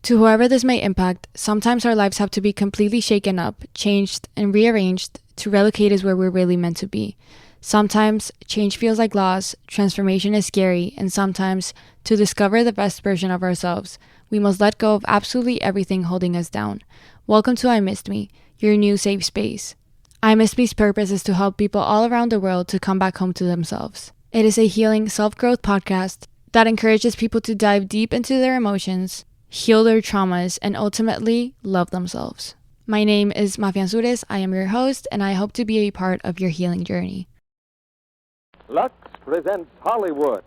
To whoever this may impact, sometimes our lives have to be completely shaken up, changed, and rearranged to relocate us where we're really meant to be. Sometimes change feels like loss, transformation is scary, and sometimes, to discover the best version of ourselves, we must let go of absolutely everything holding us down. Welcome to I Missed Me, your new safe space. I Missed Me's purpose is to help people all around the world to come back home to themselves. It is a healing self-growth podcast that encourages people to dive deep into their emotions, heal their traumas, and ultimately love themselves. My name is Mafia Ansures. I am your host, and I hope to be a part of your healing journey. Lux presents Hollywood.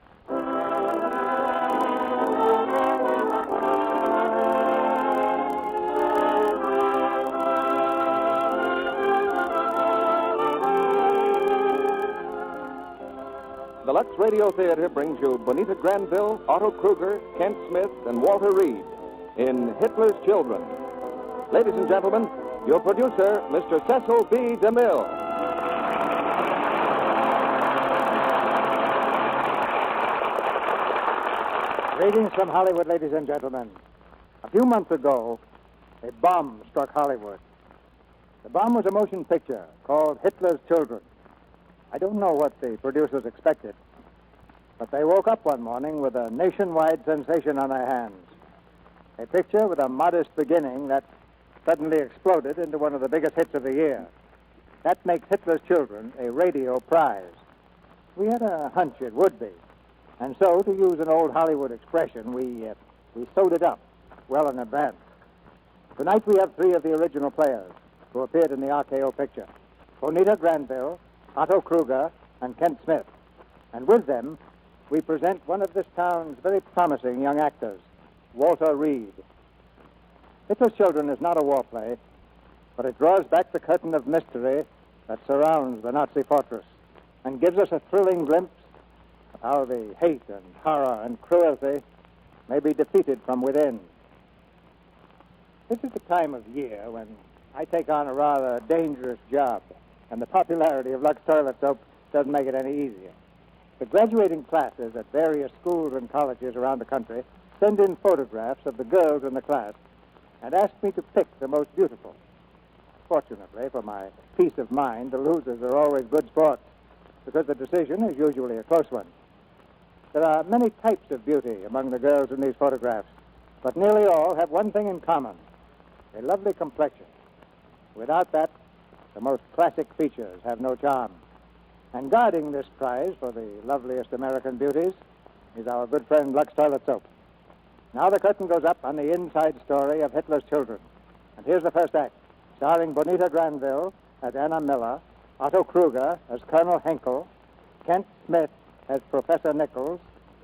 The Lux Radio Theater brings you Bonita Granville, Otto Kruger, Kent Smith, and Walter Reed in Hitler's Children. Ladies and gentlemen, your producer, Mr. Cecil B. DeMille. Greetings from Hollywood, ladies and gentlemen. A few months ago, a bomb struck Hollywood. The bomb was a motion picture called Hitler's Children. I don't know what the producers expected, but they woke up one morning with a nationwide sensation on their hands. A picture with a modest beginning that suddenly exploded into one of the biggest hits of the year. That makes Hitler's Children a radio prize. We had a hunch it would be. And so, to use an old Hollywood expression, we sewed it up well in advance. Tonight we have three of the original players who appeared in the RKO picture: Bonita Granville, Otto Kruger, and Kent Smith. And with them, we present one of this town's very promising young actors, Walter Reed. Hitler's Children is not a war play, but it draws back the curtain of mystery that surrounds the Nazi fortress and gives us a thrilling glimpse of how the hate and horror and cruelty may be defeated from within. This is the time of year when I take on a rather dangerous job, and the popularity of Lux toilet soap doesn't make it any easier. The graduating classes at various schools and colleges around the country send in photographs of the girls in the class and ask me to pick the most beautiful. Fortunately, for my peace of mind, the losers are always good sports, because the decision is usually a close one. There are many types of beauty among the girls in these photographs, but nearly all have one thing in common: a lovely complexion. Without that, the most classic features have no charm. And guarding this prize for the loveliest American beauties is our good friend Lux Toilet Soap. Now the curtain goes up on the inside story of Hitler's Children. And here's the first act, starring Bonita Granville as Anna Miller, Otto Kruger as Colonel Henkel, Kent Smith as Professor Nichols,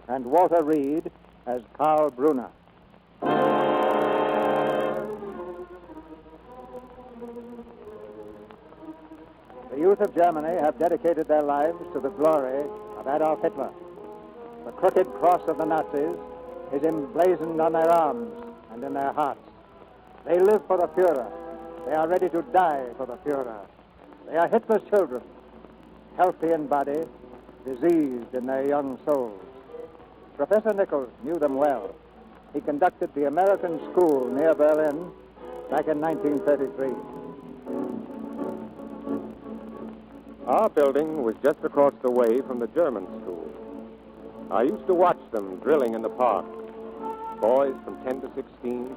and Walter Reed as Karl Brunner. The youth of Germany have dedicated their lives to the glory of Adolf Hitler. The crooked cross of the Nazis is emblazoned on their arms and in their hearts. They live for the Führer. They are ready to die for the Führer. They are Hitler's children, healthy in body, diseased in their young souls. Professor Nichols knew them well. He conducted the American school near Berlin back in 1933. Our building was just across the way from the German school. I used to watch them drilling in the park. Boys from 10 to 16,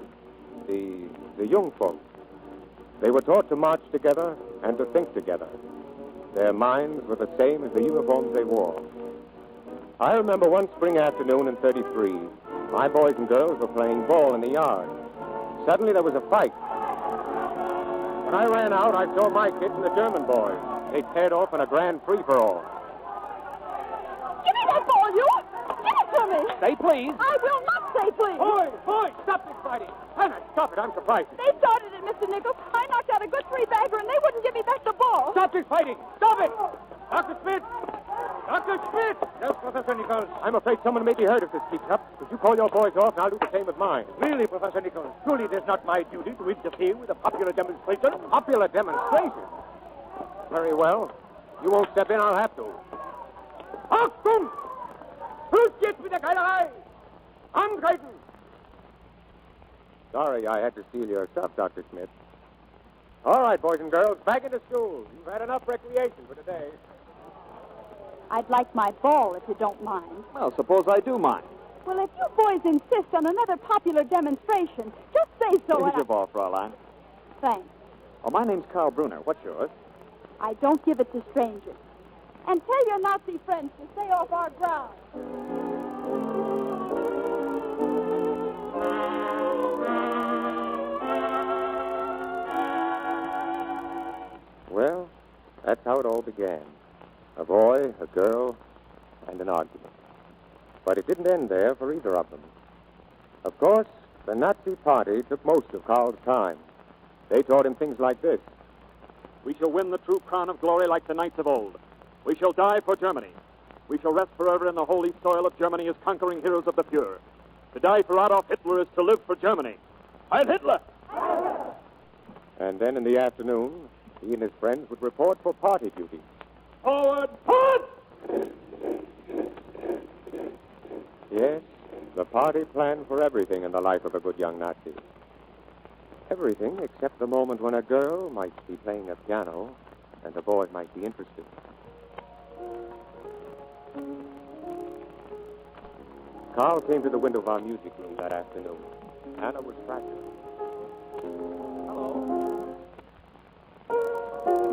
the young folk. They were taught to march together and to think together. Their minds were the same as the uniforms they wore. I remember one spring afternoon in 33, my boys and girls were playing ball in the yard. Suddenly there was a fight. When I ran out, I saw my kids and the German boys. They paired off in a grand free-for-all. Give me that ball, you! Give it to me! Say please. I will not say please! Boys, stop this fighting. Hannah, stop it, I'm surprised. They started it, Mr. Nichols. I knocked out a good three-bagger, and they wouldn't give me back the ball. Stop this fighting! Stop it! Dr. Smith! Dr. Smith! Yes, Professor Nichols. I'm afraid someone may be hurt if this keeps up. Would you call your boys off, and I'll do the same with mine. Really, Professor Nichols, truly it is not my duty to interfere with a popular demonstration. Popular demonstration? Very well. You won't step in, I'll have to. Achtung! Schluss jetzt mit der Keilerei! Angreifen! Sorry I had to steal your stuff, Dr. Smith. All right, boys and girls, back into school. You've had enough recreation for today. I'd like my ball, if you don't mind. Well, suppose I do mind. Well, if you boys insist on another popular demonstration, just say so. Here's your ball, Fraulein. Thanks. Oh, my name's Carl Bruner. What's yours? I don't give it to strangers. And tell your Nazi friends to stay off our ground. Well, that's how it all began. A boy, a girl, and an argument. But it didn't end there for either of them. Of course, the Nazi Party took most of Carl's time. They taught him things like this. We shall win the true crown of glory like the knights of old. We shall die for Germany. We shall rest forever in the holy soil of Germany as conquering heroes of the pure. To die for Adolf Hitler is to live for Germany. Heil Hitler! And then in the afternoon, he and his friends would report for party duty. Forward, forward! Yes, the party planned for everything in the life of a good young Nazi. Everything except the moment when a girl might be playing a piano and a boy might be interested. Carl came to the window of our music room that afternoon. Anna was practicing. Hello.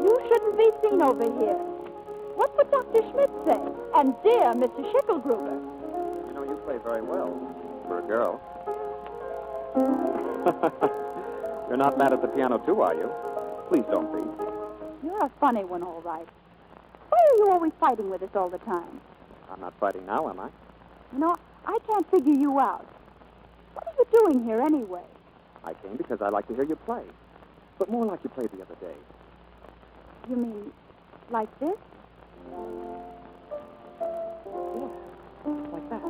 You shouldn't be seen over here. What would Dr. Schmidt say? And dear Mr. Schickelgruber. You know, you play very well for a girl. You're not mad at the piano, too, are you? Please don't be. You're a funny one, all right. Why are you always fighting with us all the time? I'm not fighting now, am I? You know, I can't figure you out. What are you doing here anyway? I came because I like to hear you play. But more like you played the other day. You mean like this? Yeah, like that.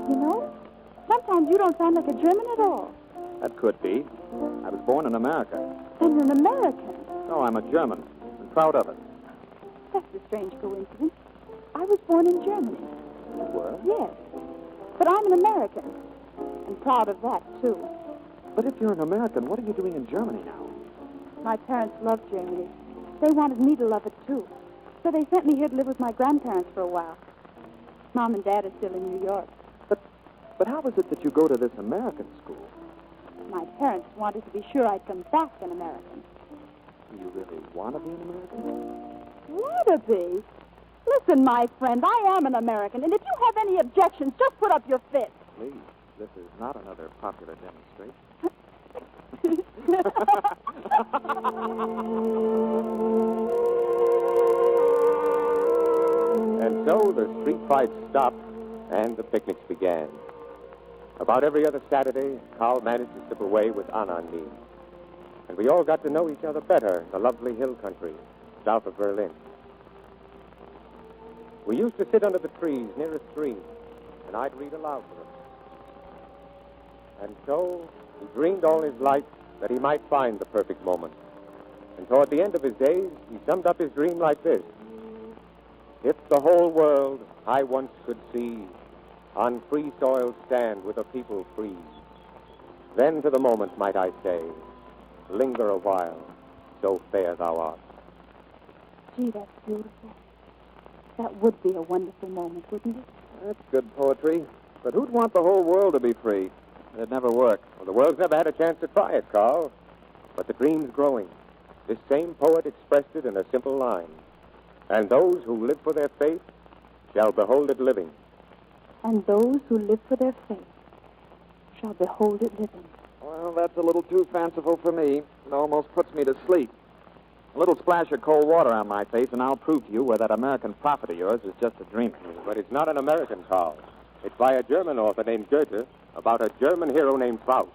You know, sometimes you don't sound like a German at all. That could be. I was born in America. Then you're an American. No, I'm a German, and proud of it. That's a strange coincidence. I was born in Germany. You were? Yes. But I'm an American. And proud of that, too. But if you're an American, what are you doing in Germany now? My parents loved Germany. They wanted me to love it, too. So they sent me here to live with my grandparents for a while. Mom and Dad are still in New York. But how is it that you go to this American school? My parents wanted to be sure I'd come back an American. Do you really want to be an American? Want to be? Listen, my friend, I am an American, and if you have any objections, just put up your fist. Please, this is not another popular demonstration. And so the street fights stopped and the picnics began. About every other Saturday, Carl managed to slip away with Anna and me. And we all got to know each other better in the lovely hill country south of Berlin. We used to sit under the trees near a stream, and I'd read aloud to them. And so he dreamed all his life that he might find the perfect moment. And toward the end of his days, he summed up his dream like this. If the whole world I once could see on free soil stand with a people free, then to the moment might I say, linger a while, so fair thou art. Gee, that's beautiful. That would be a wonderful moment, wouldn't it? That's good poetry. But who'd want the whole world to be free? It'd never work. Well, the world's never had a chance to try it, Carl. But the dream's growing. This same poet expressed it in a simple line. And those who live for their faith shall behold it living. And those who live for their faith shall behold it living. Well, that's a little too fanciful for me. It almost puts me to sleep. A little splash of cold water on my face, and I'll prove to you where that American prophet of yours is just a dream. But it's not an American, Carl. It's by a German author named Goethe about a German hero named Faust.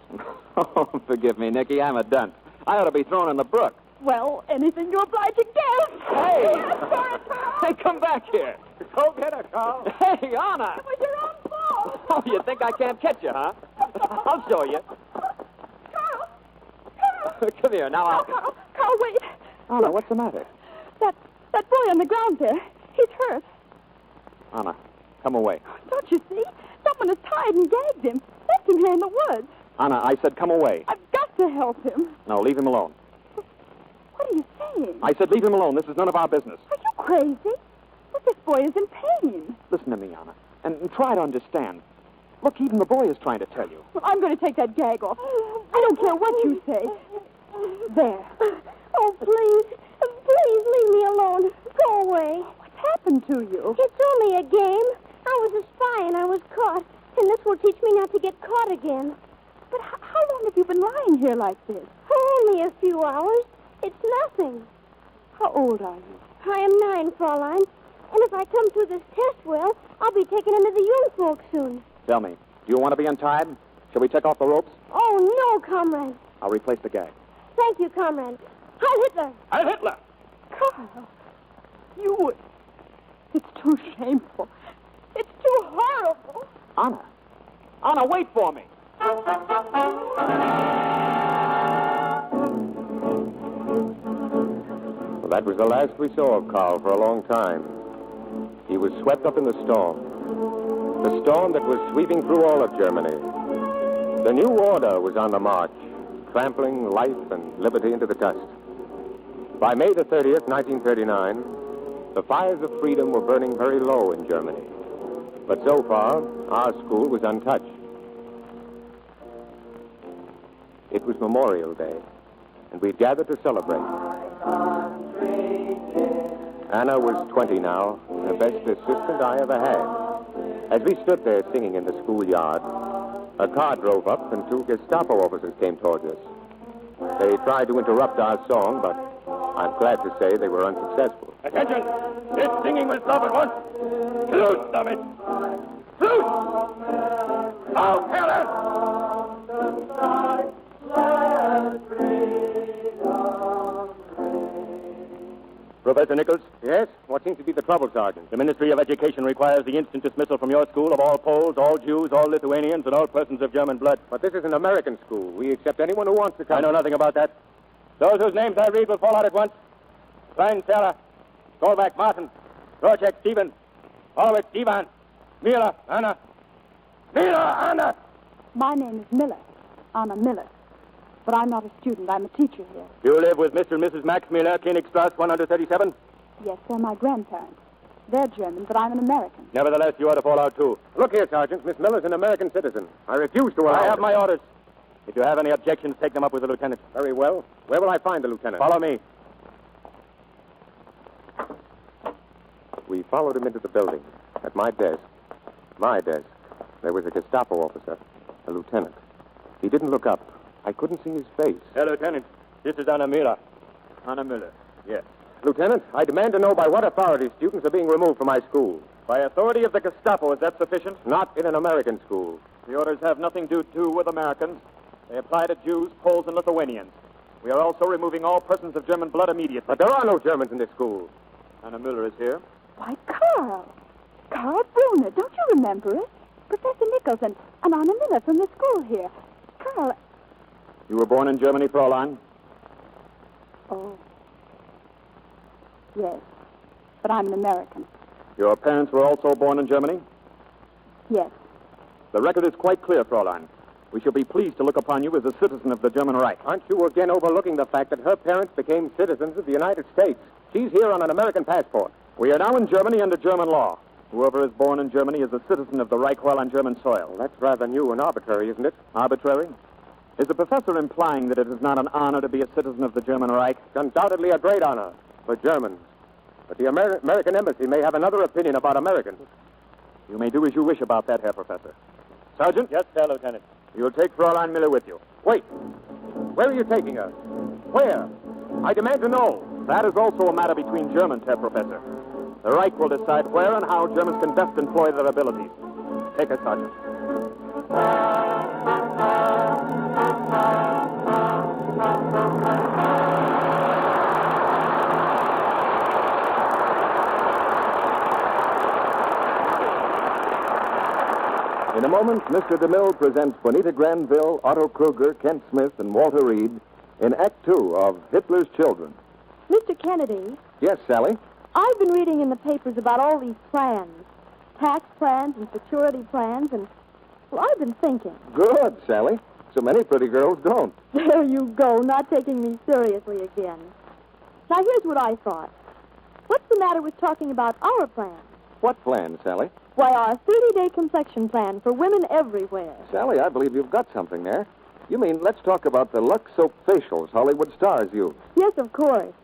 Oh, forgive me, Nicky. I'm a dunce. I ought to be thrown in the brook. Well, anything you oblige to give. Hey! Carl! Hey, come back here. Go get her, Carl. Hey, Anna! It was your own fault. Oh, you think I can't catch you, huh? I'll show you. Carl! Come here, now I'll... Carl, wait. Anna, what's the matter? That boy on the ground there, he's hurt. Anna, come away. Don't you see? Someone has tied and gagged him. Left him here in the woods. Anna, I said come away. I've got to help him. No, leave him alone. What are you saying? I said leave him alone. This is none of our business. Are you crazy? Look, this boy is in pain. Listen to me, Anna, and try to understand. Look, even the boy is trying to tell you. Well, I'm going to take that gag off. I don't care what you say. There. Oh, please. Please leave me alone. Go away. What's happened to you? It's only a game. I was a spy and I was caught. And this will teach me not to get caught again. But how long have you been lying here like this? Only a few hours. It's nothing. How old are you? I am 9, Fraulein. And if I come through this test well, I'll be taken into the young folks soon. Tell me, do you want to be untied? Shall we take off the ropes? Oh, no, comrade. I'll replace the gag. Thank you, comrade. Heil Hitler! Heil Hitler! Carl, you would. It's too shameful. It's too horrible. Anna. Anna, wait for me. Well, that was the last we saw of Carl for a long time. He was swept up in the storm. The storm that was sweeping through all of Germany. The new order was on the march, trampling life and liberty into the dust. By May the 30th, 1939, the fires of freedom were burning very low in Germany. But so far, our school was untouched. It was Memorial Day, and we gathered to celebrate. Anna was 20 now, the best assistant I ever had. As we stood there singing in the schoolyard, a car drove up and 2 Gestapo officers came towards us. They tried to interrupt our song, but I'm glad to say they were unsuccessful. Attention! This singing will stop at once. Salute, damn it! Salute! Now, Professor Nichols? Yes? What seems to be the trouble, Sergeant? The Ministry of Education requires the instant dismissal from your school of all Poles, all Jews, all Lithuanians, and all persons of German blood. But this is an American school. We accept anyone who wants to come. I know nothing about that. Those whose names I read will fall out at once. Klein, Sarah. Stolbach, Martin. Dorchek, Stephen. Horowitz, Ivan. Miller, Anna. Miller, Anna! My name is Miller. Anna Miller. But I'm not a student. I'm a teacher here. You live with Mr. and Mrs. Max Miller, Königstrasse 137? Yes, they're my grandparents. They're German, but I'm an American. Nevertheless, you ought to fall out, too. Look here, Sergeant. Miss Miller's an American citizen. I refuse to allow I have it. my orders. If you have any objections, take them up with the lieutenant. Very well. Where will I find the lieutenant? Follow me. We followed him into the building. At my desk, there was a Gestapo officer, a lieutenant. He didn't look up. I couldn't see his face. Herr Lieutenant, this is Anna Miller. Anna Miller, yes. Lieutenant, I demand to know by what authority students are being removed from my school. By authority of the Gestapo, is that sufficient? Not in an American school. The orders have nothing to do with Americans. They apply to Jews, Poles, and Lithuanians. We are also removing all persons of German blood immediately. But there are no Germans in this school. Anna Miller is here. Why, Carl. Carl Brunner. Don't you remember it? Professor Nichols and Anna Miller from the school here. Carl. You were born in Germany, Fraulein? Oh. Yes. But I'm an American. Your parents were also born in Germany? Yes. The record is quite clear, Fraulein. We shall be pleased to look upon you as a citizen of the German Reich. Aren't you again overlooking the fact that her parents became citizens of the United States? She's here on an American passport. We are now in Germany under German law. Whoever is born in Germany is a citizen of the Reich while on German soil. Well, that's rather new and arbitrary, isn't it? Arbitrary? Is the professor implying that it is not an honor to be a citizen of the German Reich? It's undoubtedly a great honor for Germans. But the American embassy may have another opinion about Americans. You may do as you wish about that, Herr Professor. Sergeant? Yes, Herr Lieutenant. You'll take Fraulein Miller with you. Wait. Where are you taking her? Where? I demand to know. That is also a matter between Germans, Herr Professor. The Reich will decide where and how Germans can best employ their abilities. Take her, Sergeant. In a moment, Mr. DeMille presents Bonita Granville, Otto Kruger, Kent Smith, and Walter Reed in Act 2 of Hitler's Children. Mr. Kennedy, Yes, Sally? I've been reading in the papers about all these plans. Tax plans and security plans, and, well, I've been thinking. Good, Sally. So many pretty girls don't. There you go, not taking me seriously again. Now, here's what I thought. What's the matter with talking about our plan? What plan, Sally? Why, our 30-day complexion plan for women everywhere. Sally, I believe you've got something there. You mean, let's talk about the Lux soap facials Hollywood stars use. Yes, of course.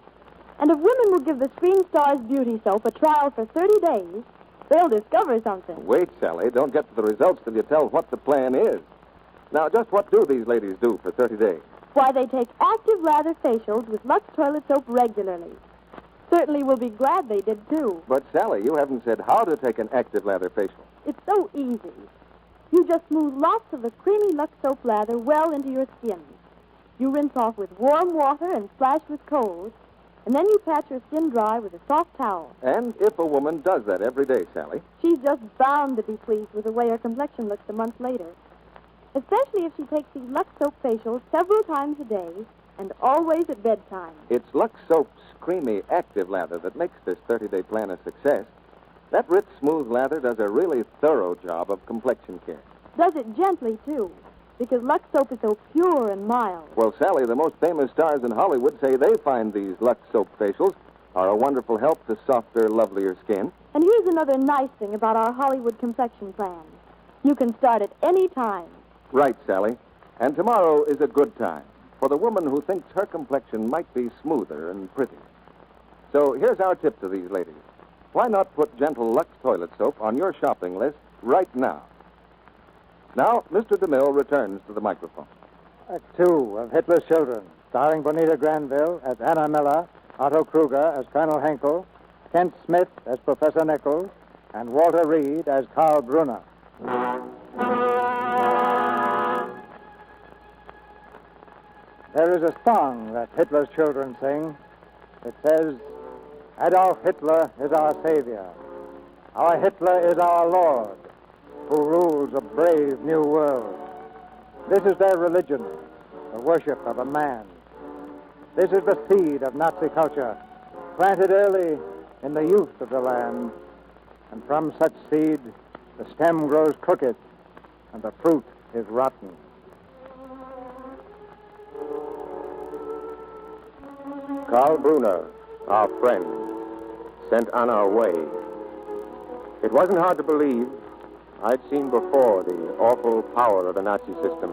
And if women will give the Screen Stars Beauty Soap a trial for 30 days, they'll discover something. Wait, Sally. Don't get to the results till you tell what the plan is. Now, just what do these ladies do for 30 days? Why, they take active lather facials with Lux toilet soap regularly. Certainly will be glad they did, too. But, Sally, you haven't said how to take an active lather facial. It's so easy. You just smooth lots of the creamy Lux soap lather well into your skin. You rinse off with warm water and splash with cold, and then you pat your skin dry with a soft towel. And if a woman does that every day, Sally? She's just bound to be pleased with the way her complexion looks a month later. Especially if she takes these Lux soap facials several times a day and always at bedtime. It's Lux soap's creamy active lather that makes this 30-day plan a success. That rich, smooth lather does a really thorough job of complexion care. Does it gently, too, because Lux soap is so pure and mild. Well, Sally, the most famous stars in Hollywood say they find these Lux soap facials are a wonderful help to softer, lovelier skin. And here's another nice thing about our Hollywood complexion plan. You can start at any time. Right, Sally. And tomorrow is a good time for the woman who thinks her complexion might be smoother and prettier. So here's our tip to these ladies. Why not put gentle Lux toilet soap on your shopping list right now? Now, Mr. DeMille returns to the microphone. Act 2 of Hitler's Children, starring Bonita Granville as Anna Miller, Otto Kruger as Colonel Henkel, Kent Smith as Professor Nichols, and Walter Reed as Karl Brunner. There is a song that Hitler's children sing. It says, Adolf Hitler is our savior. Our Hitler is our Lord, who rules a brave new world. This is their religion, the worship of a man. This is the seed of Nazi culture, planted early in the youth of the land. And from such seed, the stem grows crooked, and the fruit is rotten. Karl Brunner, our friend, sent Anna away. It wasn't hard to believe. I'd seen before the awful power of the Nazi system,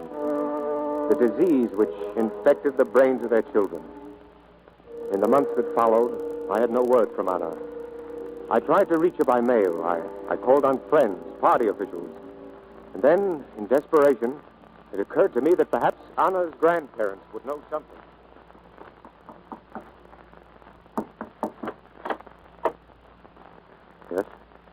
the disease which infected the brains of their children. In the months that followed, I had no word from Anna. I tried to reach her by mail. I called on friends, party officials. And then, in desperation, it occurred to me that perhaps Anna's grandparents would know something. Yes?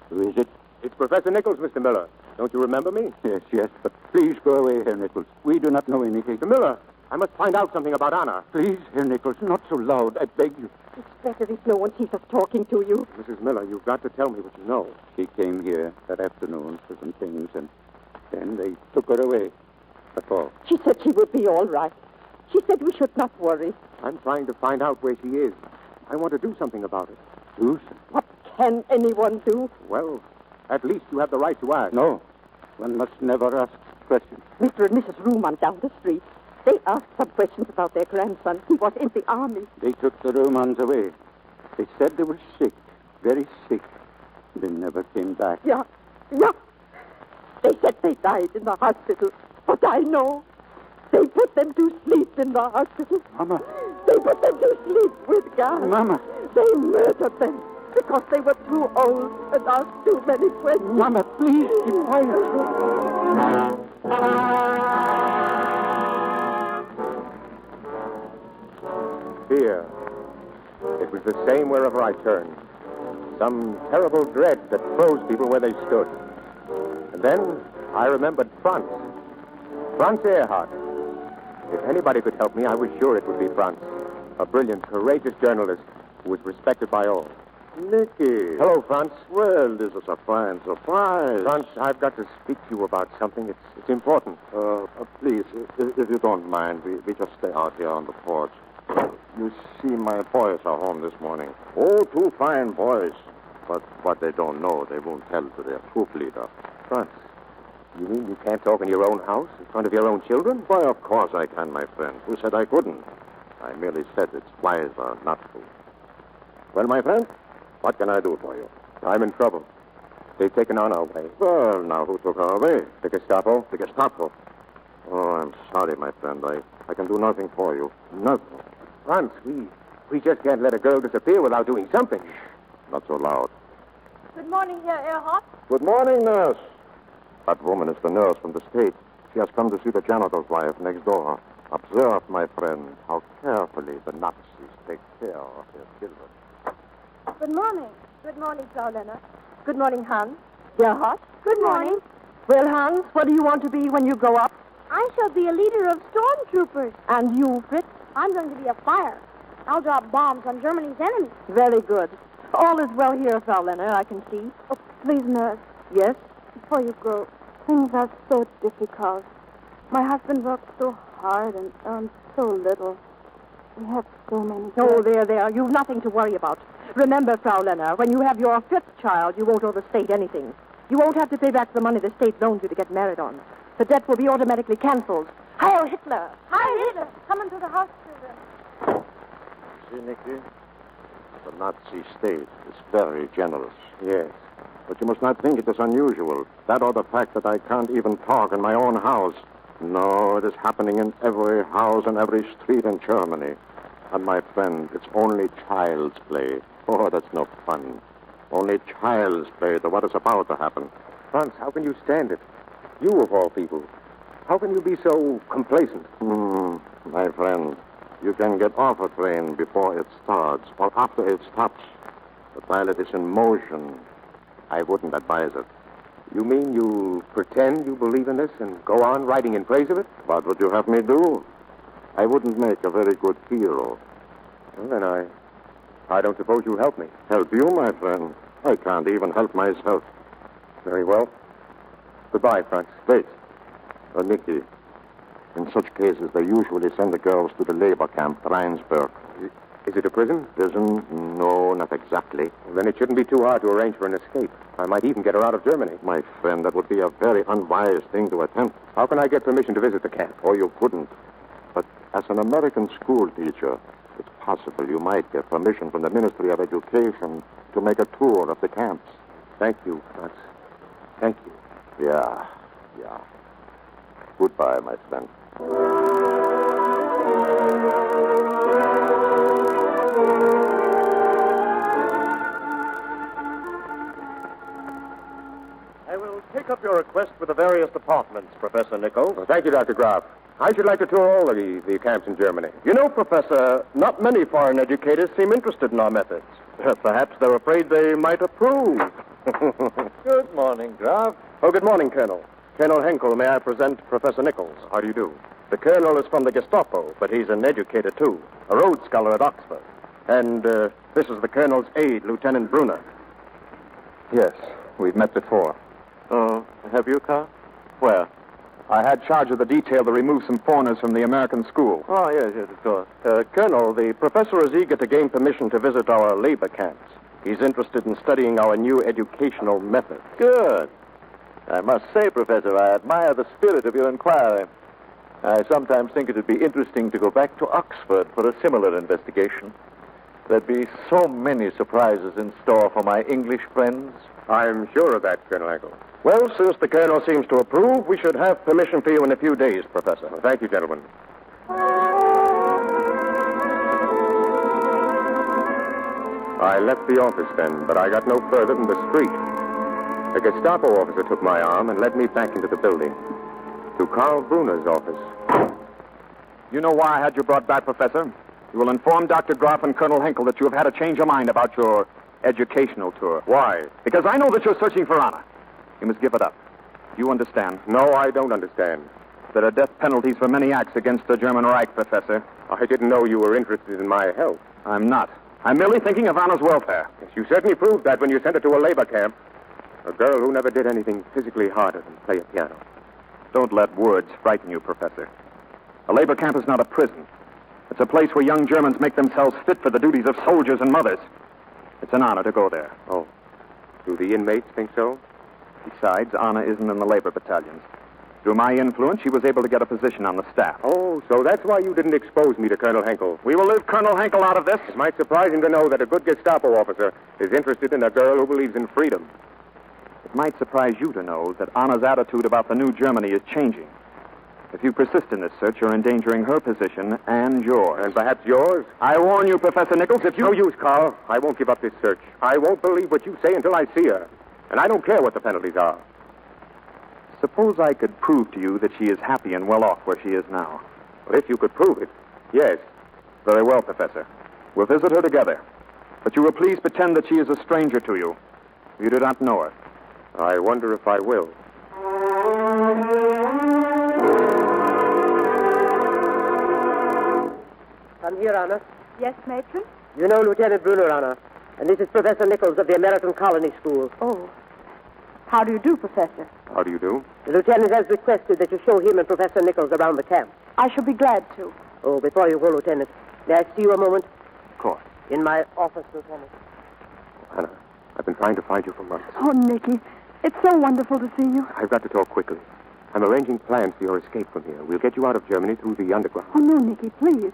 Who is it? It's Professor Nichols, Mr. Miller. Don't you remember me? Yes, but please go away, Herr Nichols. We do not know anything. Mr. Miller, I must find out something about Anna. Please, Herr Nichols, not so loud, I beg you. It's better if no one sees us talking to you. Mrs. Miller, you've got to tell me what you know. She came here that afternoon for some things, and then they took her away. That's all. She said she would be all right. She said we should not worry. I'm trying to find out where she is. I want to do something about it. Do something? What can anyone do? Well, at least you have the right to ask. No, one must never ask questions. Mr. and Mrs. Ruhmann down the street. They asked some questions about their grandson. He was in the army. They took the Ruhmanns away. They said they were sick, very sick. They never came back. Yeah. They said they died in the hospital. But I know. They put them to sleep in the hospital. Mama. They put them to sleep with gas. Mama. They murdered them because they were too old and asked too many questions. Mama, please keep quiet. Fear. It was the same wherever I turned. Some terrible dread that froze people where they stood. And then I remembered Franz. Franz Erhardt. If anybody could help me, I was sure it would be Franz. A brilliant, courageous journalist who was respected by all. Nicky. Hello, Franz. Well, this is a fine surprise. Franz, I've got to speak to you about something. It's important. Please, if you don't mind, we just stay out here on the porch. You see, my boys are home this morning. Oh, two fine boys. But what they don't know, they won't tell to their troop leader. Franz, You mean you can't talk in your own house, in front of your own children? Why, of course I can, my friend. Who said I couldn't? I merely said it's wiser not to. Well, my friend, what can I do for you? I'm in trouble. They've taken on our way. Well, now, who took her away? The Gestapo? The Gestapo. Oh, I'm sorry, my friend. I can do nothing for you. Nothing. Franz, we just can't let a girl disappear without doing something. Not so loud. Good morning, Herr Ehrhardt. Good morning, nurse. That woman is the nurse from the state. She has come to see the janitor's wife next door. Observe, my friend, how carefully the Nazis take care of their children. Good morning. Good morning, Frau Lenner. Good morning, Hans. Gerhard. Good morning. Well, Hans, what do you want to be when you grow up? I shall be a leader of stormtroopers. And you, Fritz? I'm going to be a fire. I'll drop bombs on Germany's enemies. Very good. All is well here, Frau Lenner, I can see. Oh, please, nurse, Yes? before you go, things are so difficult. My husband works so hard and earns so little. We have so many... Oh, there. You've nothing to worry about. Remember, Frau Lenner, when you have your 5th child, you won't owe the state anything. You won't have to pay back the money the state loaned you to get married on. The debt will be automatically canceled. Heil Hitler! Hi, Hitler. Come into the house, children. See, Nicky? The Nazi state is very generous. Yes. But you must not think it is unusual. That or the fact that I can't even talk in my own house. No, it is happening in every house and every street in Germany. And my friend, it's only child's play. Oh, that's no fun. Only child's play to what is about to happen. Franz, how can you stand it? You, of all people. How can you be so complacent? My friend, you can get off a train before it starts or after it stops. But while it is in motion, I wouldn't advise it. You mean you pretend you believe in this and go on writing in praise of it? What would you have me do? I wouldn't make a very good hero. Well, then I don't suppose you'll help me. Help you, my friend? I can't even help myself. Very well. Goodbye, Franz. Wait. Nicky, in such cases, they usually send the girls to the labor camp, Rheinsberg. Is it a prison? Prison? No, not exactly. Well, then it shouldn't be too hard to arrange for an escape. I might even get her out of Germany. My friend, that would be a very unwise thing to attempt. How can I get permission to visit the camp? Oh, you couldn't. But as an American school teacher, it's possible you might get permission from the Ministry of Education to make a tour of the camps. Thank you, Franz. Thank you. Yeah. Goodbye, my friend. I will take up your request with the various departments, Professor Nichols. Well, thank you, Dr. Graf. I should like to tour all of the camps in Germany. You know, Professor, not many foreign educators seem interested in our methods. Perhaps they're afraid they might approve. Good morning, Graf. Oh, good morning, Colonel. Colonel Henkel, may I present Professor Nichols? How do you do? The Colonel is from the Gestapo, but he's an educator, too. A Rhodes Scholar at Oxford. And this is the Colonel's aide, Lieutenant Brunner. Yes, we've met before. Oh, have you, Carl? Where? I had charge of the detail to remove some foreigners from the American school. Oh, yes, of course. Colonel, the professor is eager to gain permission to visit our labor camps. He's interested in studying our new educational methods. Good. I must say, Professor, I admire the spirit of your inquiry. I sometimes think it would be interesting to go back to Oxford for a similar investigation. There'd be so many surprises in store for my English friends. I'm sure of that, Colonel Henkel. Well, since the Colonel seems to approve, we should have permission for you in a few days, Professor. Well, thank you, gentlemen. I left the office then, but I got no further than the street. A Gestapo officer took my arm and led me back into the building, to Karl Brunner's office. You know why I had you brought back, Professor? You will inform Dr. Graf and Colonel Henkel that you have had a change of mind about your educational tour. Why? Because I know that you're searching for honor. You must give it up. You understand? No, I don't understand. There are death penalties for many acts against the German Reich, Professor. I didn't know you were interested in my health. I'm not. I'm merely thinking of honor's welfare. Yes, you certainly proved that when you sent her to a labor camp. A girl who never did anything physically harder than play a piano. Don't let words frighten you, Professor. A labor camp is not a prison. It's a place where young Germans make themselves fit for the duties of soldiers and mothers. It's an honor to go there. Oh. Do the inmates think so? Besides, Anna isn't in the labor battalions. Through my influence, she was able to get a position on the staff. Oh, so that's why you didn't expose me to Colonel Henkel. We will leave Colonel Henkel out of this. It might surprise him to know that a good Gestapo officer is interested in a girl who believes in freedom. It might surprise you to know that Anna's attitude about the new Germany is changing. If you persist in this search, you're endangering her position and yours. And perhaps yours? I warn you, Professor Nichols, if you... No use, Carl. I won't give up this search. I won't believe what you say until I see her. And I don't care what the penalties are. Suppose I could prove to you that she is happy and well off where she is now. Well, if you could prove it, yes. Very well, Professor. We'll visit her together. But you will please pretend that she is a stranger to you. You do not know her. I wonder if I will. Come here, Anna. Yes, Matron? You know Lieutenant Brunner, Anna. And this is Professor Nichols of the American Colony School. Oh. How do you do, Professor? How do you do? The lieutenant has requested that you show him and Professor Nichols around the camp. I shall be glad to. Oh, before you go, Lieutenant, may I see you a moment? Of course. In my office, Lieutenant. Anna, I've been trying to find you for months. Oh, Nicky, it's so wonderful to see you. I've got to talk quickly. I'm arranging plans for your escape from here. We'll get you out of Germany through the underground. Oh, no, Nicky, please.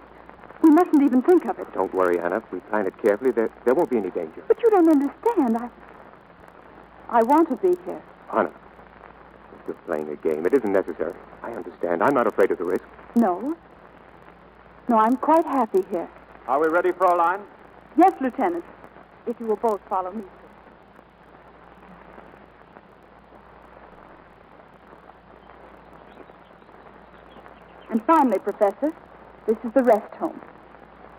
We mustn't even think of it. Don't worry, Anna. If we plan it carefully, there won't be any danger. But you don't understand. I want to be here. Anna, if you're playing a game, it isn't necessary. I understand. I'm not afraid of the risk. No. No, I'm quite happy here. Are we ready, Fraulein? Yes, Lieutenant. If you will both follow me. And finally, Professor, this is the rest home.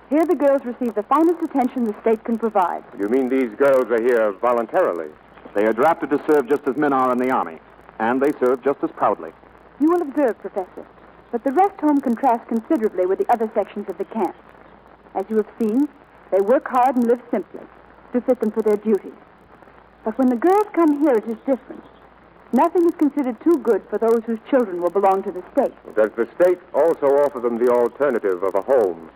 Here the girls receive the finest attention the state can provide. You mean these girls are here voluntarily? They are drafted to serve just as men are in the Army, and they serve just as proudly. You will observe, Professor, but the rest home contrasts considerably with the other sections of the camp. As you have seen, they work hard and live simply to fit them for their duties. But when the girls come here, it is different. Nothing is considered too good for those whose children will belong to the state. Does the state also offer them the alternative of a home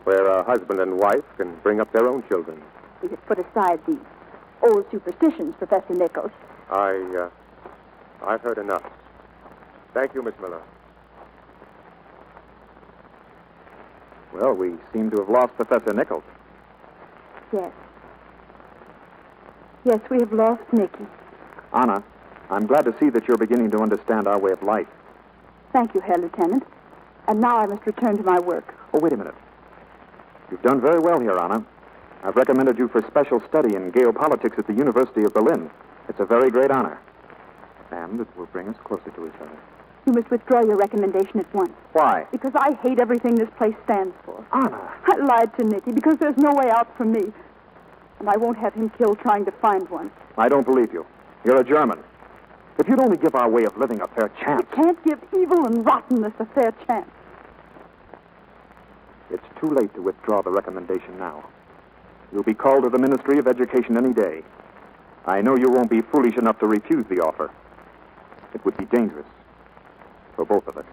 where a husband and wife can bring up their own children? We have put aside these old superstitions, Professor Nichols. I've heard enough. Thank you, Miss Miller. Well, we seem to have lost Professor Nichols. Yes. Yes, we have lost Nicky. Anna, I'm glad to see that you're beginning to understand our way of life. Thank you, Herr Lieutenant. And now I must return to my work. Oh, wait a minute. You've done very well here, Anna. I've recommended you for special study in geopolitics at the University of Berlin. It's a very great honor. And it will bring us closer to each other. You must withdraw your recommendation at once. Why? Because I hate everything this place stands for. Anna! I lied to Nicky because there's no way out for me. And I won't have him killed trying to find one. I don't believe you. You're a German. If you'd only give our way of living a fair chance... You can't give evil and rottenness a fair chance. It's too late to withdraw the recommendation now. You'll be called to the Ministry of Education any day. I know you won't be foolish enough to refuse the offer. It would be dangerous for both of us.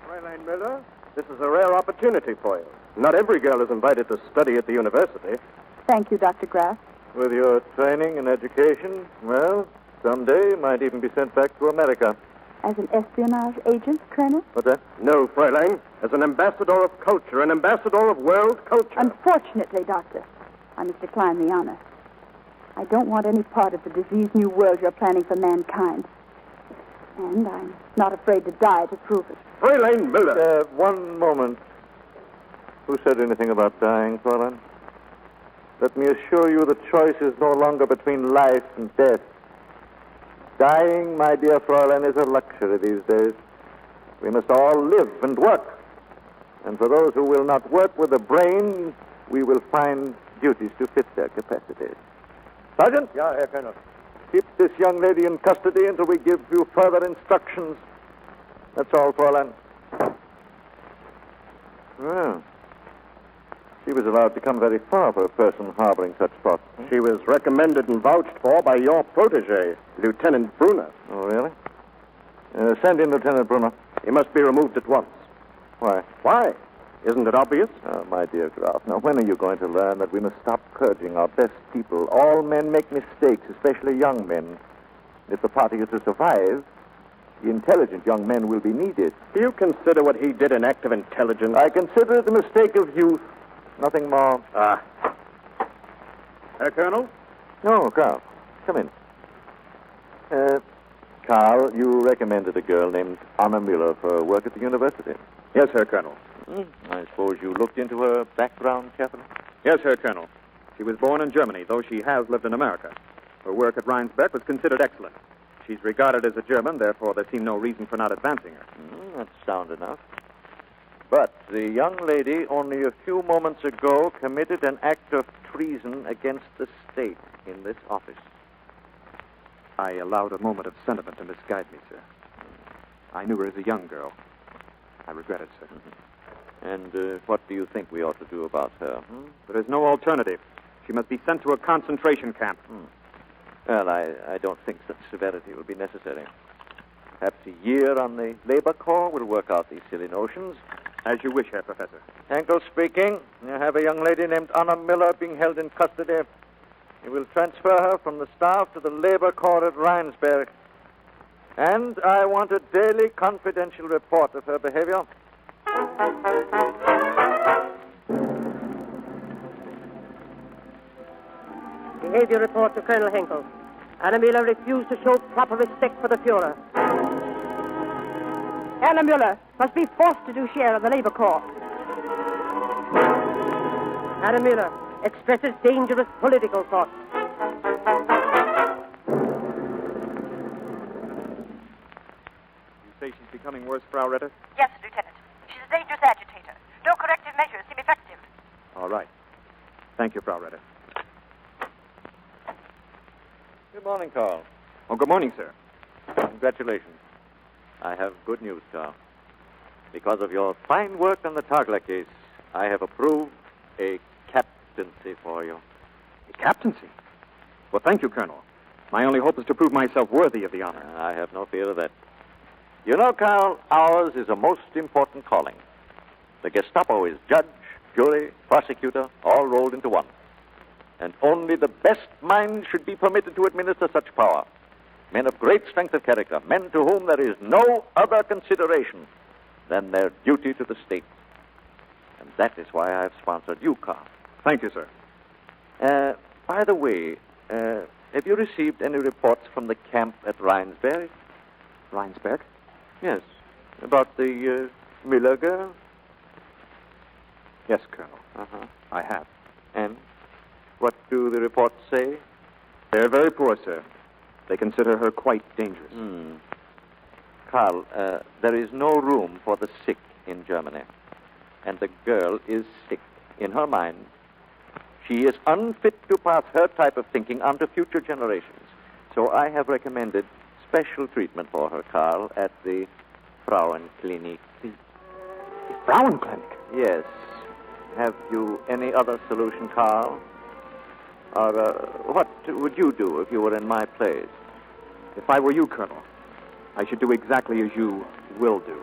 Fräulein Miller, this is a rare opportunity for you. Not every girl is invited to study at the university. Thank you, Dr. Graff. With your training and education, well, someday you might even be sent back to America. As an espionage agent, Colonel? What's that? No, Fräulein. As an ambassador of culture, an ambassador of world culture. Unfortunately, Doctor, I must decline the honor. I don't want any part of the diseased new world you're planning for mankind. And I'm not afraid to die to prove it. Fräulein Miller. One moment. Who said anything about dying, Fräulein? Let me assure you the choice is no longer between life and death. Dying, my dear Fräulein, is a luxury these days. We must all live and work. And for those who will not work with the brain, we will find duties to fit their capacities. Sergeant? Yeah, Herr Colonel. Keep this young lady in custody until we give you further instructions. That's all, Fräulein. Well, she was allowed to come very far for a person harboring such thoughts. She was recommended and vouched for by your protege, Lieutenant Brunner. Oh, really? Send in Lieutenant Brunner. He must be removed at once. Why? Why? Isn't it obvious? Oh, my dear Graf, now when are you going to learn that we must stop purging our best people? All men make mistakes, especially young men. If the party is to survive, the intelligent young men will be needed. Do you consider what he did an act of intelligence? I consider it a mistake of youth. Nothing more. Herr Colonel? No, Carl. Come in. Carl, you recommended a girl named Anna Miller for work at the university. Yes, Herr Colonel. I suppose you looked into her background carefully? Yes, Herr Colonel. She was born in Germany, though she has lived in America. Her work at Rheinsberg was considered excellent. She's regarded as a German, therefore there seemed no reason for not advancing her. That's sound enough. But the young lady, only a few moments ago, committed an act of treason against the state in this office. I allowed a moment of sentiment to misguide me, sir. I knew her as a young girl. I regret it, sir. And what do you think we ought to do about her? There is no alternative. She must be sent to a concentration camp. Well, I don't think such severity will be necessary. Perhaps a year on the labor corps will work out these silly notions. As you wish, Herr Professor. Henkel speaking. You have a young lady named Anna Miller being held in custody. You will transfer her from the staff to the labor corps at Rheinsberg. And I want a daily confidential report of her behavior. Behavior report to Colonel Henkel. Anna Miller refused to show proper respect for the Fuhrer. Anna Miller must be forced to do share of the labor corps. Anna Miller expresses dangerous political thoughts. You say she's becoming worse, Frau Ritter? Yes, Lieutenant. She's a dangerous agitator. No corrective measures seem effective. All right. Thank you, Frau Ritter. Good morning, Carl. Oh, good morning, sir. Congratulations. I have good news, Carl. Because of your fine work on the Tagler case, I have approved a captaincy for you. A captaincy? Well, thank you, Colonel. My only hope is to prove myself worthy of the honor. I have no fear of that. You know, Carl, ours is a most important calling. The Gestapo is judge, jury, prosecutor, all rolled into one. And only the best minds should be permitted to administer such power. Men of great strength of character, men to whom there is no other consideration than their duty to the state. And that is why I have sponsored you, Carl. Thank you, sir. By the way, have you received any reports from the camp at Rheinsberg? Rheinsberg? Yes. About the Miller girl? Yes, Colonel. I have. And what do the reports say? They're very poor, sir. They consider her quite dangerous. Carl, there is no room for the sick in Germany. And the girl is sick in her mind. She is unfit to pass her type of thinking on to future generations. So I have recommended special treatment for her, Carl, at the Frauenklinik. The Frauenklinik? Yes. Have you any other solution, Carl? Or what would you do if you were in my place? If I were you, Colonel, I should do exactly as you will do.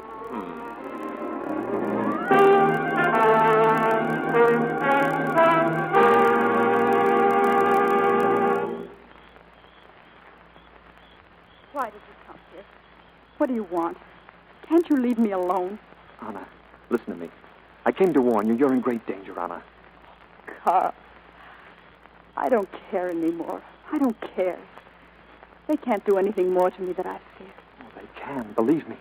Why did you come here? What do you want? Can't you leave me alone? Anna, listen to me. I came to warn you. You're in great danger, Anna. Carl, I don't care anymore. I don't care. They can't do anything more to me that I've feared. Oh, they can, believe me.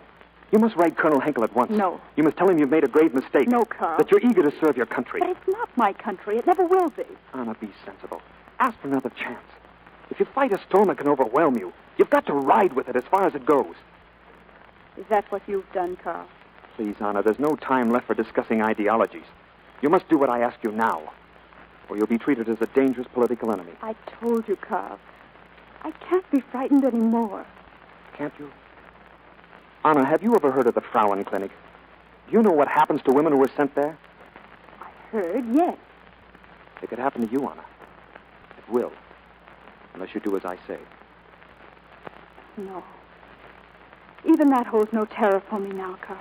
You must write Colonel Henkel at once. No. You must tell him you've made a grave mistake. No, Carl. That you're eager to serve your country. But it's not my country. It never will be. Anna, be sensible. Ask for another chance. If you fight a storm that can overwhelm you, you've got to ride with it as far as it goes. Is that what you've done, Carl? Please, Anna, there's no time left for discussing ideologies. You must do what I ask you now, or you'll be treated as a dangerous political enemy. I told you, Carl. I can't be frightened anymore. Can't you? Anna, have you ever heard of the Frauenklinik? Do you know what happens to women who are sent there? I heard, yes. It could happen to you, Anna. It will. Unless you do as I say. No. Even that holds no terror for me now, Carl.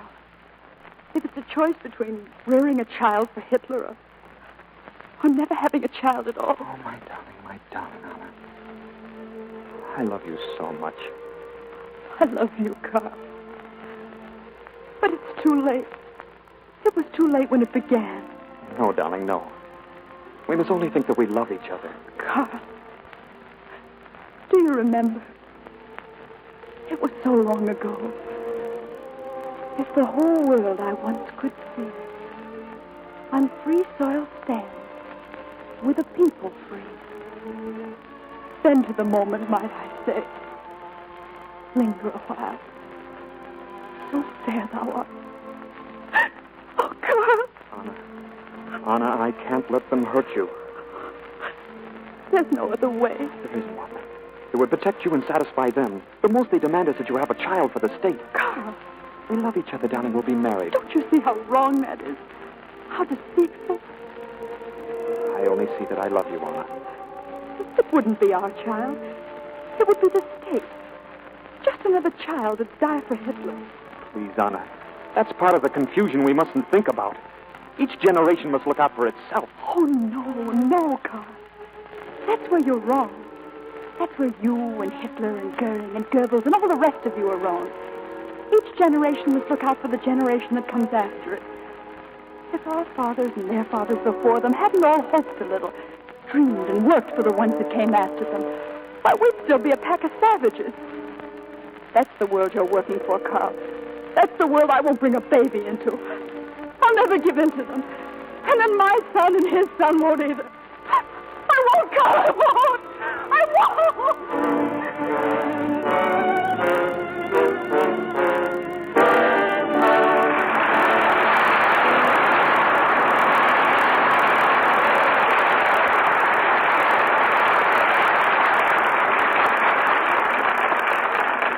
If it's a choice between rearing a child for Hitler or never having a child at all. Oh, my darling, Anna. I love you so much. I love you, Carl. But it's too late. It was too late when it began. No, darling, no. We must only think that we love each other. Carl, do you remember? It was so long ago. If the whole world I once could see on free soil stands, with a people free, then to the moment might I say, linger a while. So fair thou art. Oh, Carl! Anna, I can't let them hurt you. There's no other way. There is one. It would protect you and satisfy them. The most they demand is that you have a child for the state. Carl! We love each other, darling. We'll be married. Don't you see how wrong that is? How deceitful? I only see that I love you, Anna. It wouldn't be our child. It would be the state. Just another child to die for Hitler. Please, Anna. That's part of the confusion we mustn't think about. Each generation must look out for itself. Oh, no, Carl. That's where you're wrong. That's where you and Hitler and Goering and Goebbels and all the rest of you are wrong. Each generation must look out for the generation that comes after it. If our fathers and their fathers before them hadn't all hoped a little, dreamed and worked for the ones that came after them, why, we'd still be a pack of savages. That's the world you're working for, Carl. That's the world I won't bring a baby into. I'll never give in to them. And then my son and his son won't either. I won't, Carl, I won't! I won't!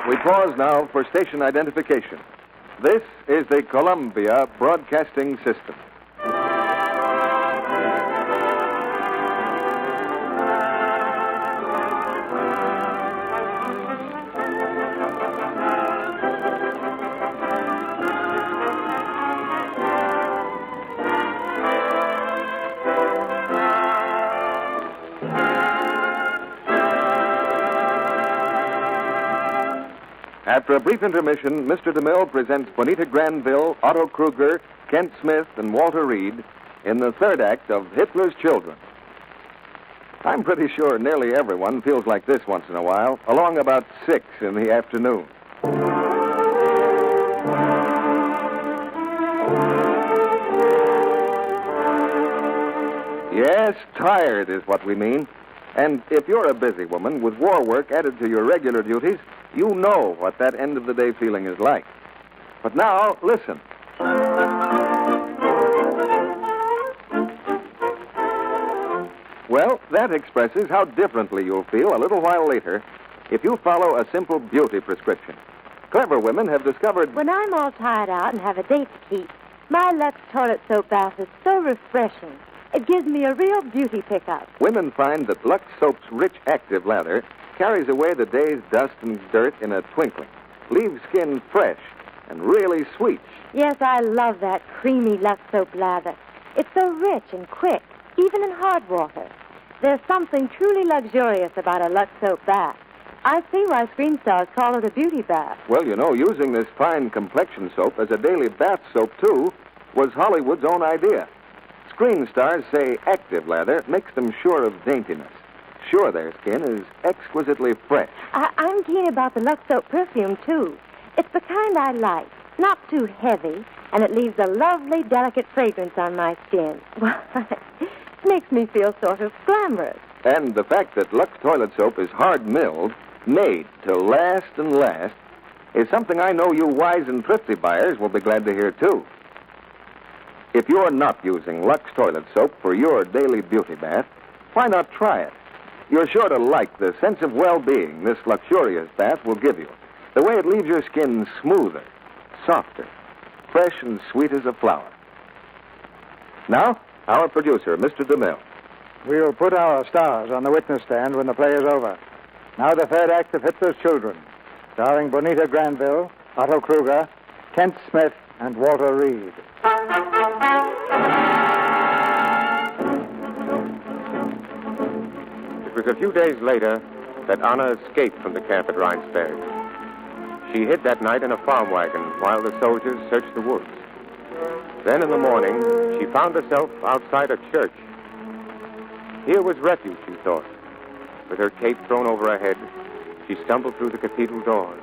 We pause now for station identification. This is the Columbia Broadcasting System. After a brief intermission, Mr. DeMille presents Bonita Granville, Otto Kruger, Kent Smith, and Walter Reed in the third act of Hitler's Children. I'm pretty sure nearly everyone feels like this once in a while, along about 6 in the afternoon. Yes, tired is what we mean. And if you're a busy woman with war work added to your regular duties, you know what that end-of-the-day feeling is like. But now, listen. Well, that expresses how differently you'll feel a little while later if you follow a simple beauty prescription. Clever women have discovered... When I'm all tired out and have a date to keep, my Lux toilet soap bath is so refreshing. It gives me a real beauty pickup. Women find that Lux Soap's rich active lather carries away the day's dust and dirt in a twinkling, leaves skin fresh and really sweet. Yes, I love that creamy Lux Soap lather. It's so rich and quick, even in hard water. There's something truly luxurious about a Lux Soap bath. I see why screen stars call it a beauty bath. Well, you know, using this fine complexion soap as a daily bath soap, too, was Hollywood's own idea. Screen stars say active lather makes them sure of daintiness, sure their skin is exquisitely fresh. I'm keen about the Lux Soap perfume, too. It's the kind I like, not too heavy, and it leaves a lovely, delicate fragrance on my skin. It makes me feel sort of glamorous. And the fact that Lux toilet soap is hard-milled, made to last and last, is something I know you wise and thrifty buyers will be glad to hear, too. If you're not using Lux toilet soap for your daily beauty bath, why not try it? You're sure to like the sense of well-being this luxurious bath will give you. The way it leaves your skin smoother, softer, fresh and sweet as a flower. Now, our producer, Mr. DeMille. We'll put our stars on the witness stand when the play is over. Now the third act of Hitler's Children, starring Bonita Granville, Otto Kruger, Kent Smith, and Walter Reed. It was a few days later that Anna escaped from the camp at Rheinsberg. She hid that night in a farm wagon while the soldiers searched the woods. Then in the morning, she found herself outside a church. Here was refuge, she thought. With her cape thrown over her head, she stumbled through the cathedral doors.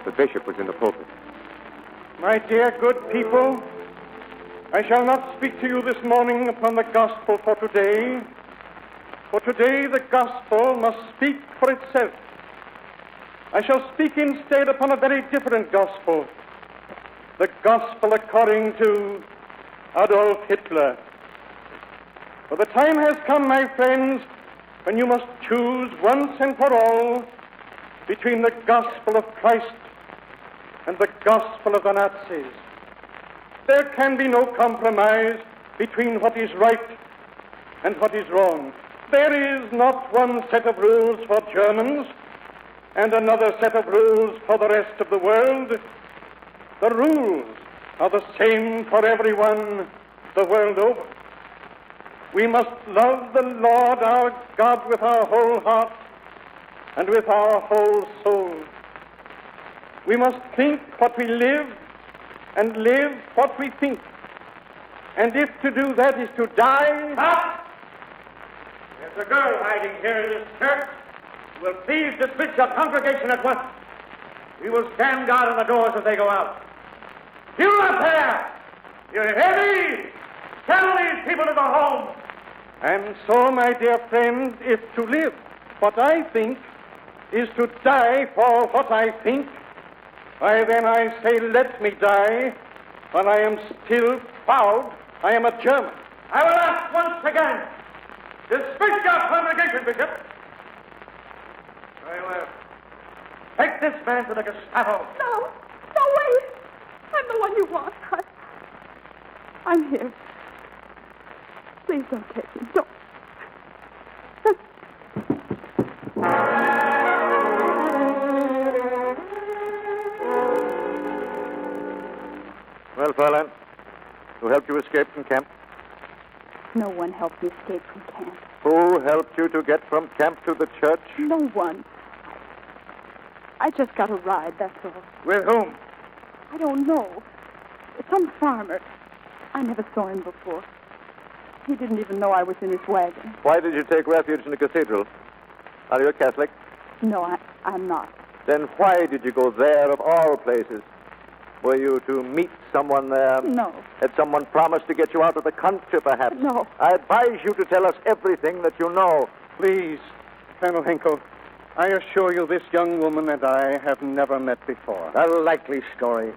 The bishop was in the pulpit. My dear good people, I shall not speak to you this morning upon the gospel for today. For today the gospel must speak for itself. I shall speak instead upon a very different gospel. The gospel according to Adolf Hitler. For the time has come, my friends, when you must choose once and for all between the gospel of Christ and the gospel of the Nazis. There can be no compromise between what is right and what is wrong. There is not one set of rules for Germans and another set of rules for the rest of the world. The rules are the same for everyone the world over. We must love the Lord our God with our whole heart and with our whole soul. We must think what we live and live what we think. And if to do that is to die... Stop! There's a girl hiding here in this church. Will please dismiss your congregation at once. We will stand guard on the doors as they go out. You up there! You hear me? Tell these people to go home. And so, my dear friend, if to live what I think is to die for what I think, why then I say let me die while I am still proud I am a German. I will ask once again. Dismiss your congregation, Bishop. Very well. Take this man to the Gestapo. No, wait. I'm the one you want. I'm here. Please don't take him. Don't. Well, Fräulein, who helped you escape from camp? No one helped me escape from camp. Who helped you to get from camp to the church? No one. I just got a ride, that's all. With whom? I don't know. Some farmer. I never saw him before. He didn't even know I was in his wagon. Why did you take refuge in the cathedral? Are you a Catholic? No, I'm not. Then why did you go there of all places? Were you to meet someone there? No. Had someone promised to get you out of the country, perhaps? No. I advise you to tell us everything that you know. Please, Colonel Hinkle, I assure you this young woman and I have never met before. A likely story.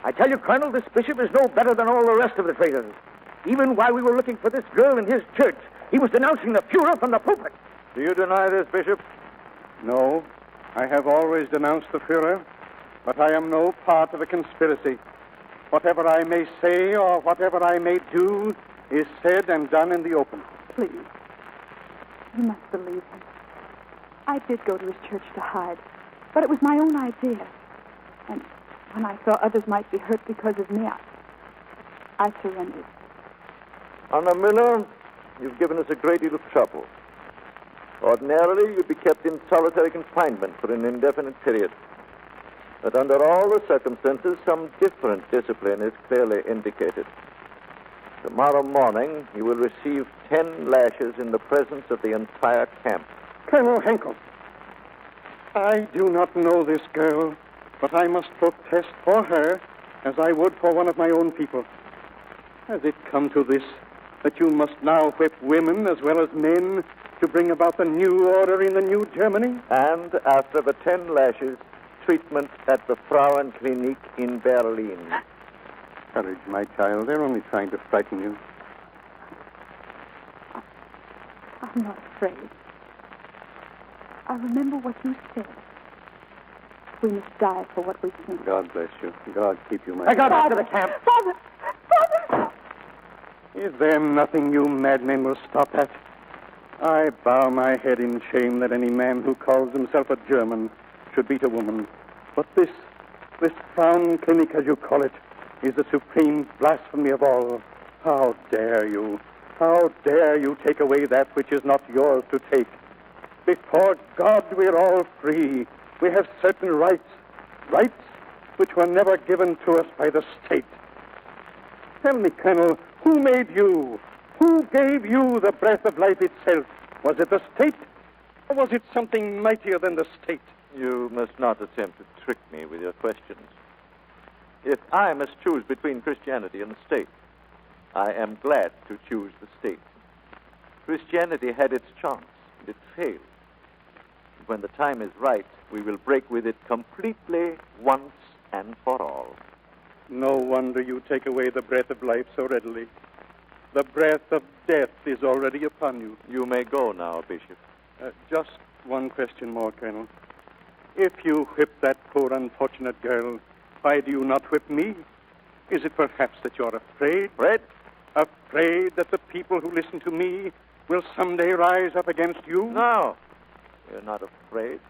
I tell you, Colonel, this bishop is no better than all the rest of the traitors. Even while we were looking for this girl in his church, he was denouncing the Fuhrer from the pulpit. Do you deny this, Bishop? No, I have always denounced the Fuhrer, but I am no part of the conspiracy. Whatever I may say or whatever I may do is said and done in the open. Please. You must believe him. I did go to his church to hide, but it was my own idea. And when I saw others might be hurt because of me, I surrendered. Anna Miller, you've given us a great deal of trouble. Ordinarily, you'd be kept in solitary confinement for an indefinite period. But under all the circumstances, some different discipline is clearly indicated. Tomorrow morning, you will receive 10 lashes in the presence of the entire camp. Colonel Henkel, I do not know this girl, but I must protest for her as I would for one of my own people. Has it come to this, that you must now whip women as well as men to bring about the new order in the new Germany? And after the 10 lashes, treatment at the Frauenklinik in Berlin. Courage, my child. They're only trying to frighten you. I'm not afraid. I remember what you said. We must die for what we think. God bless you. God keep you, my I got child. back to the camp. Father! Is there nothing you madmen will stop at? I bow my head in shame that any man who calls himself a German should beat a woman. But this Frauenklinik, as you call it, is the supreme blasphemy of all. How dare you? How dare you take away that which is not yours to take? Before God, we're all free. We have certain rights which were never given to us by the state. Tell me, Colonel, who made you? Who gave you the breath of life itself? Was it the state, or was it something mightier than the state? You must not attempt to trick me with your questions. If I must choose between Christianity and the state, I am glad to choose the state. Christianity had its chance, and it failed. When the time is right, we will break with it completely once and for all. No wonder you take away the breath of life so readily. The breath of death is already upon you. You may go now, Bishop. Just one question more, Colonel. If you whip that poor unfortunate girl, why do you not whip me? Is it perhaps that you're afraid? Afraid? Afraid that the people who listen to me will someday rise up against you? No, we're not afraid.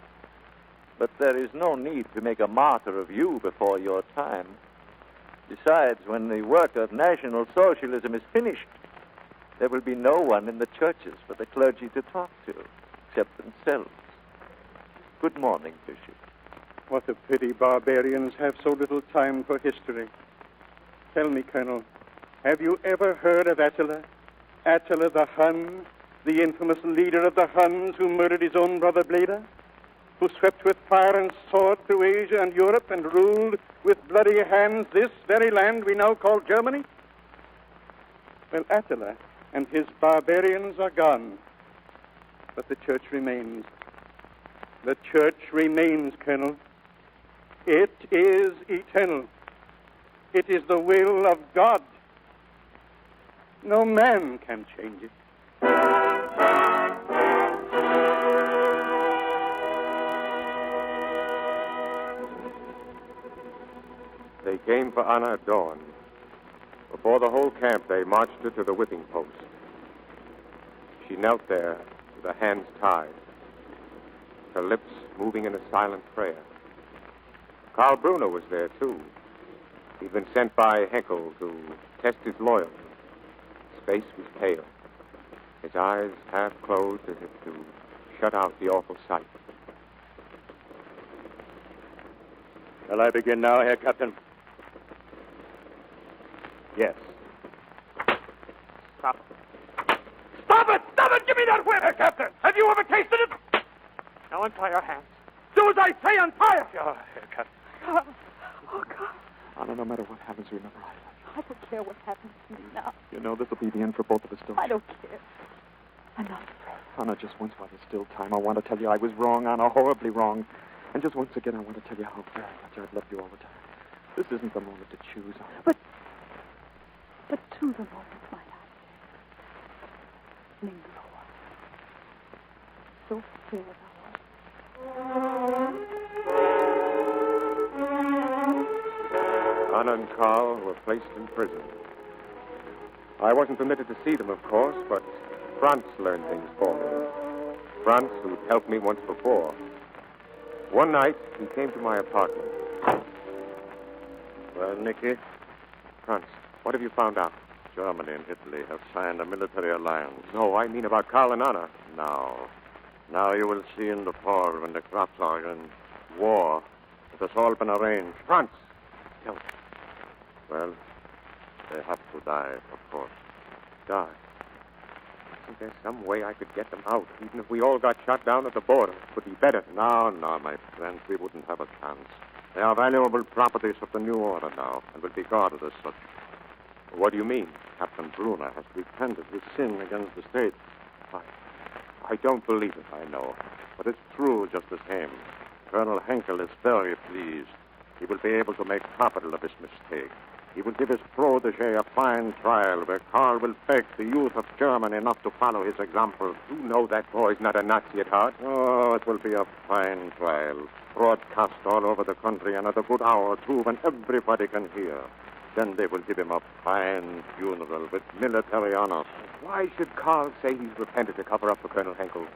But there is no need to make a martyr of you before your time. Besides, when the work of National Socialism is finished, there will be no one in the churches for the clergy to talk to, except themselves. Good morning, Bishop. What a pity barbarians have so little time for history. Tell me, Colonel, have you ever heard of Attila? Attila the Hun, the infamous leader of the Huns who murdered his own brother Bleda? Who swept with fire and sword through Asia and Europe and ruled with bloody hands this very land we now call Germany? Well, Attila and his barbarians are gone, but the church remains. The church remains, Colonel. It is eternal. It is the will of God. No man can change it. They came for Anna at dawn. Before the whole camp, they marched her to the whipping post. She knelt there with her hands tied, her lips moving in a silent prayer. Karl Brunner was there, too. He'd been sent by Henkel to test his loyalty. His face was pale, his eyes half closed as if to shut out the awful sight. Shall I begin now, Herr Captain? Yes. Stop. Stop it! Stop it! Give me that whip! Herr Captain, have you ever tasted it? Now untie your hands. Do as I say, untie it! Oh, Herr Captain. God. Oh, God. Anna, no matter what happens, remember I love you. I don't care what happens to me now. You know this will be the end for both of us, don't you? I don't care. I'm not afraid. Anna, just once while there's still time, I want to tell you I was wrong, Anna, horribly wrong. And just once again, I want to tell you how very much I've loved you all the time. This isn't the moment to choose, Anna. But to the moment, my heart. Linger a while. So still as Anna and Karl were placed in prison. I wasn't permitted to see them, of course, but Franz learned things for me. Franz, who'd helped me once before. One night, he came to my apartment. Well, Nicky? Franz, what have you found out? Germany and Italy have signed a military alliance. No, I mean about Karl and Anna. Now you will see in the fall when the Kraftlage and war. It has all been arranged. Franz, tell me. Well, they have to die, of course. Die? Isn't there some way I could get them out, even if we all got shot down at the border? It would be better. No, my friend, we wouldn't have a chance. They are valuable properties of the new order now, and will be guarded as such. What do you mean? Captain Brunner has repented his sin against the state. I don't believe it, I know. But it's true just the same. Colonel Henkel is very pleased. He will be able to make capital of his mistake. He will give his protege a fine trial where Karl will beg the youth of Germany not to follow his example. You know that boy's not a Nazi at heart. Oh, it will be a fine trial. Broadcast all over the country and at a good hour, too, when everybody can hear. Then they will give him a fine funeral with military honors. Why should Karl say he's repented to cover up for Colonel Henkel?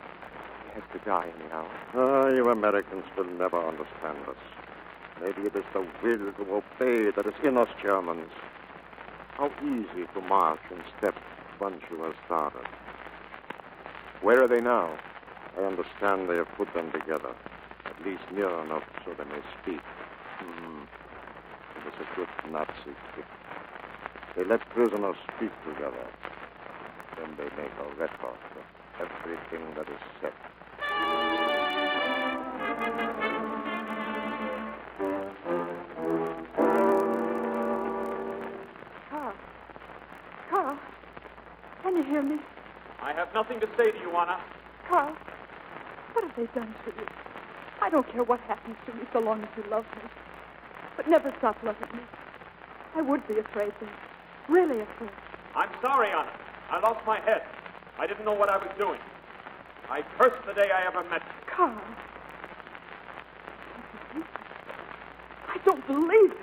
He has to die anyhow. You Americans will never understand us. Maybe it is the will to obey that is in us Germans. How easy to march in step once you have started. Where are they now? I understand they have put them together, at least near enough so they may speak. It was a good Nazi trick. They let prisoners speak together. Then they make a record of everything that is said. Carl, can you hear me? I have nothing to say to you, Anna. Carl, what have they done to you? I don't care what happens to me so long as you love me. But never stop loving me. I would be afraid then. Really afraid. I'm sorry, Anna. I lost my head. I didn't know what I was doing. I cursed the day I ever met you. Carl. I don't believe it.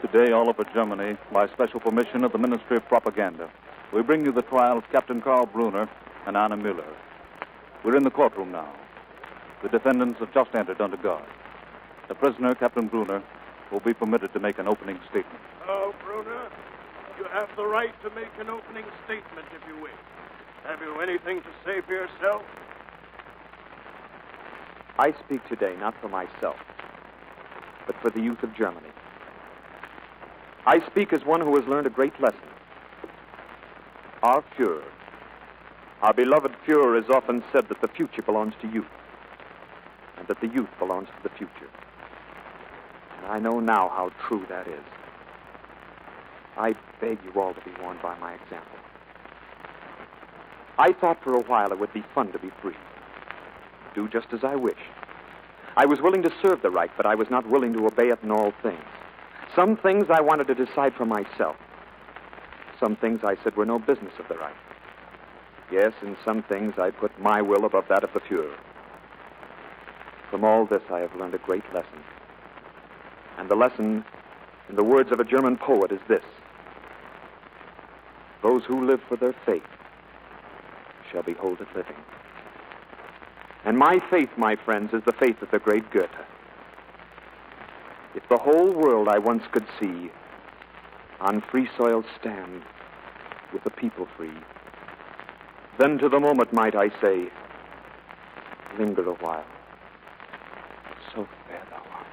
Today, all over Germany, by special permission of the Ministry of Propaganda, we bring you the trial of Captain Karl Brunner and Anna Müller. We're in the courtroom now. The defendants have just entered under guard. The prisoner, Captain Brunner, will be permitted to make an opening statement. Oh, Brunner, you have the right to make an opening statement if you wish. Have you anything to say for yourself? I speak today not for myself, but for the youth of Germany. I speak as one who has learned a great lesson. Our Fuhrer, our beloved Fuhrer, has often said that the future belongs to youth, and that the youth belongs to the future. And I know now how true that is. I beg you all to be warned by my example. I thought for a while it would be fun to be free, do just as I wished. I was willing to serve the right, but I was not willing to obey it in all things. Some things I wanted to decide for myself. Some things I said were no business of the right. Yes, in some things I put my will above that of the Fuhrer. From all this I have learned a great lesson. And the lesson, in the words of a German poet, is this: those who live for their faith shall behold it living. And my faith, my friends, is the faith of the great Goethe. If the whole world I once could see on free soil stand with the people free, then to the moment might I say, linger a while, so fair thou art.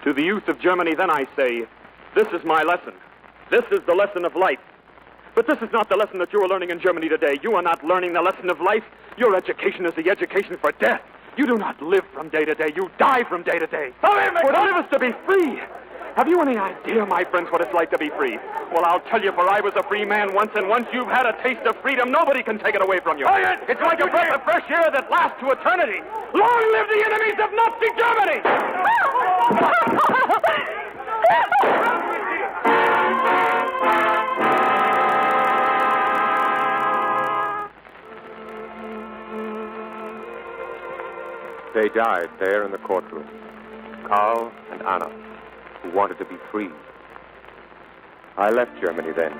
To the youth of Germany then I say, this is my lesson. This is the lesson of life. But this is not the lesson that you are learning in Germany today. You are not learning the lesson of life. Your education is the education for death. You do not live from day to day. You die from day to day. For to live is to be free. Have you any idea, my friends, what it's like to be free? Well, I'll tell you, for I was a free man once, and once you've had a taste of freedom, nobody can take it away from you. It's like a breath of fresh air that lasts to eternity. Long live the enemies of Nazi Germany! They died there in the courtroom. Karl and Anna, who wanted to be free. I left Germany then.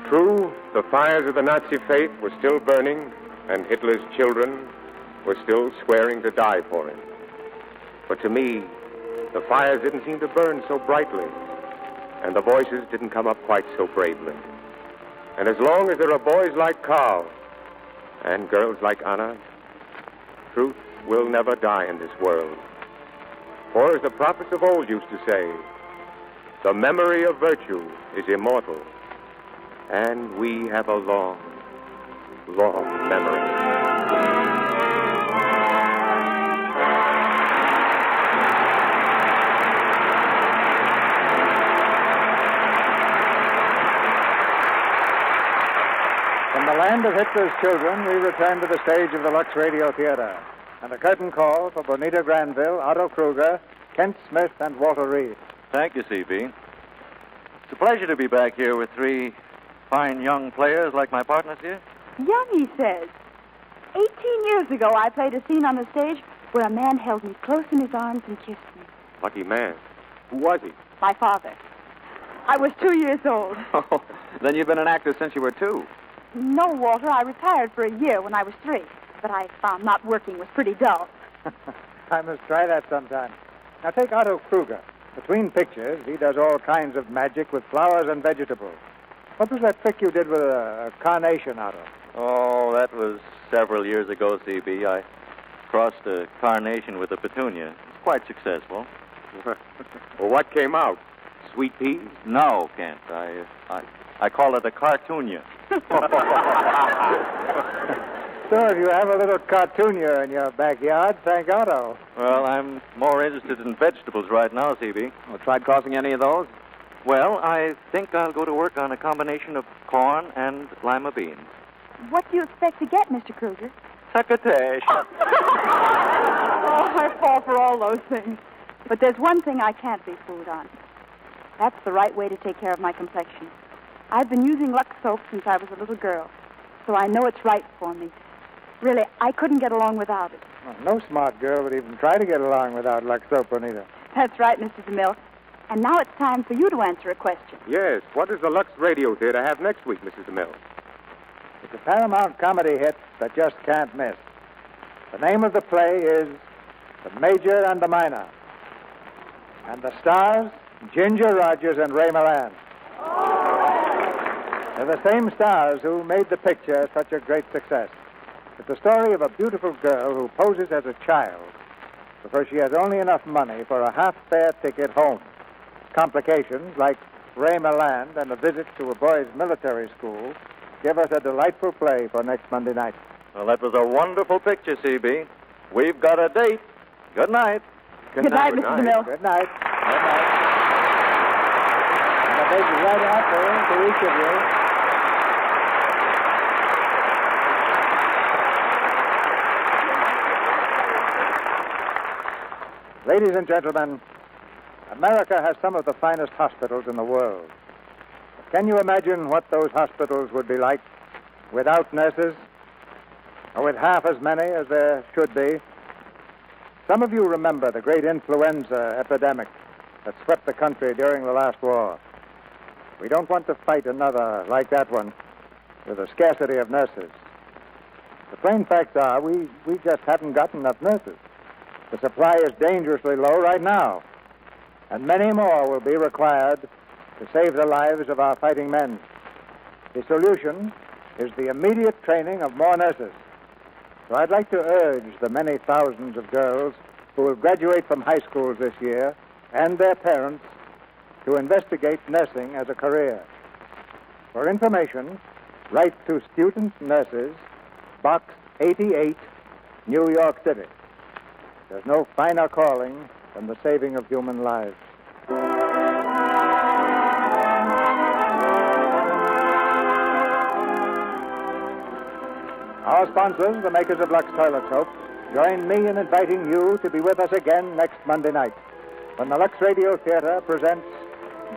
True, the fires of the Nazi faith were still burning, and Hitler's children were still swearing to die for him. But to me, the fires didn't seem to burn so brightly, and the voices didn't come up quite so bravely. And as long as there are boys like Karl and girls like Anna, truth will never die in this world. For as the prophets of old used to say, the memory of virtue is immortal, and we have a long, long memory. From the land of Hitler's children, we return to the stage of the Lux Radio Theater. And a curtain call for Bonita Granville, Otto Kruger, Kent Smith, and Walter Reed. Thank you, C.B. It's a pleasure to be back here with three fine young players like my partners here. Young, he says. 18 years ago, I played a scene on the stage where a man held me close in his arms and kissed me. Lucky man. Who was he? My father. I was 2 years old. Oh, then you've been an actor since you were 2. No, Walter. I retired for a year when I was 3, but I found not working was pretty dull. I must try that sometime. Now, take Otto Kruger. Between pictures, he does all kinds of magic with flowers and vegetables. What was that trick you did with a carnation, Otto? Oh, that was several years ago, CB. I crossed a carnation with a petunia. It's quite successful. Well, what came out? Sweet peas? No, Kent. I call it a cartoonia. So if you have a little cartoonia in your backyard, thank Otto. Well, I'm more interested in vegetables right now, CB. Oh, tried crossing any of those? Well, I think I'll go to work on a combination of corn and lima beans. What do you expect to get, Mr. Kruger? Succotash. Oh, I fall for all those things. But there's one thing I can't be fooled on. That's the right way to take care of my complexion. I've been using Lux soap since I was a little girl, so I know it's right for me. Really, I couldn't get along without it. Well, no smart girl would even try to get along without Lux soap, Anita. That's right, Mr. DeMille. And now it's time for you to answer a question. Yes. What does the Lux Radio Theater have next week, Mrs. DeMille? It's a Paramount comedy hit that just can't miss. The name of the play is The Major and the Minor. And the stars, Ginger Rogers and Ray Moran. They're the same stars who made the picture such a great success. It's the story of a beautiful girl who poses as a child because she has only enough money for a half-fare ticket home. Complications like Ray Milland and a visit to a boys' military school give us a delightful play for next Monday night. Well, that was a wonderful picture, CB. We've got a date. Good night. Good night, Mr. DeMille. Good night. Good night. And the baby's right out there to each of you. Ladies and gentlemen, America has some of the finest hospitals in the world. Can you imagine what those hospitals would be like without nurses, or with half as many as there should be? Some of you remember the great influenza epidemic that swept the country during the last war. We don't want to fight another like that one with a scarcity of nurses. The plain facts are we just haven't got enough nurses. The supply is dangerously low right now, and many more will be required to save the lives of our fighting men. The solution is the immediate training of more nurses. So I'd like to urge the many thousands of girls who will graduate from high schools this year and their parents to investigate nursing as a career. For information, write to Student Nurses, Box 88, New York City. There's no finer calling than the saving of human lives. Our sponsors, the makers of Lux Toilet Soap, join me in inviting you to be with us again next Monday night when the Lux Radio Theater presents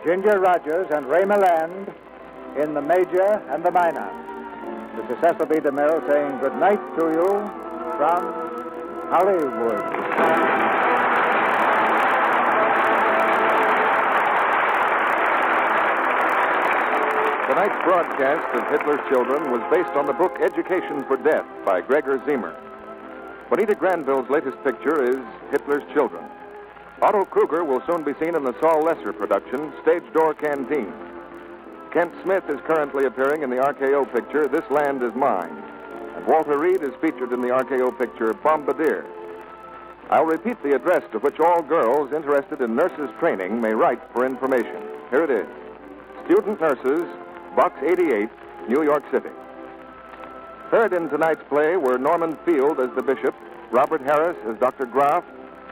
Ginger Rogers and Ray Milland in The Major and the Minor. This is Cecil B. DeMille saying good night to you from Hollywood. Tonight's broadcast of Hitler's Children was based on the book Education for Death by Gregor Ziemer. Bonita Granville's latest picture is Hitler's Children. Otto Kruger will soon be seen in the Saul Lesser production, Stage Door Canteen. Kent Smith is currently appearing in the RKO picture, This Land Is Mine. And Walter Reed is featured in the RKO picture, Bombardier. I'll repeat the address to which all girls interested in nurses' training may write for information. Here it is. Student Nurses, Box 88, New York City. Heard in tonight's play were Norman Field as the bishop, Robert Harris as Dr. Graff,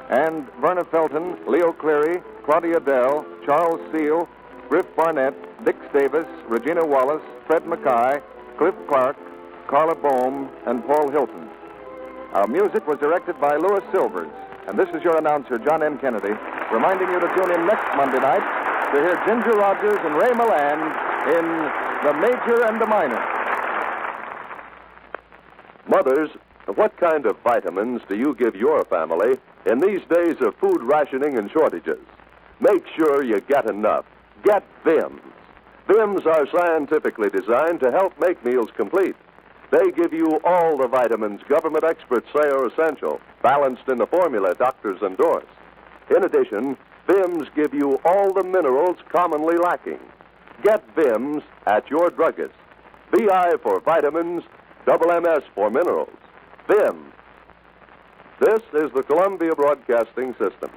and Verna Felton, Leo Cleary, Claudia Dell, Charles Seal, Griff Barnett, Dick Davis, Regina Wallace, Fred Mackay, Cliff Clark, Carla Bohm, and Paul Hilton. Our music was directed by Louis Silvers, and this is your announcer, John M. Kennedy, reminding you to tune in next Monday night to hear Ginger Rogers and Ray Milland in The Major and the Minor. Mothers, what kind of vitamins do you give your family in these days of food rationing and shortages? Make sure you get enough. Get Vims. Vims are scientifically designed to help make meals complete. They give you all the vitamins government experts say are essential, balanced in the formula doctors endorse. In addition, Vims give you all the minerals commonly lacking. Get Vims at your druggist. VI for vitamins, MS for minerals. Vims. This is the Columbia Broadcasting System.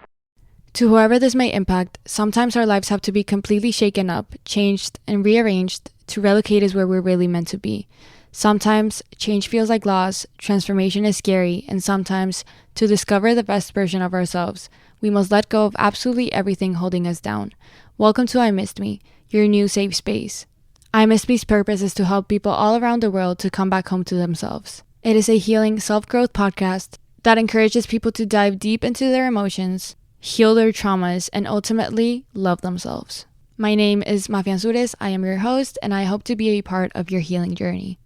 To whoever this may impact, sometimes our lives have to be completely shaken up, changed, and rearranged to relocate us where we're really meant to be. Sometimes change feels like loss, transformation is scary, and sometimes, to discover the best version of ourselves, we must let go of absolutely everything holding us down. Welcome to I Missed Me, your new safe space. I Missed Me's purpose is to help people all around the world to come back home to themselves. It is a healing self-growth podcast that encourages people to dive deep into their emotions, heal their traumas, and ultimately love themselves. My name is Mafian Sures. I am your host, and I hope to be a part of your healing journey.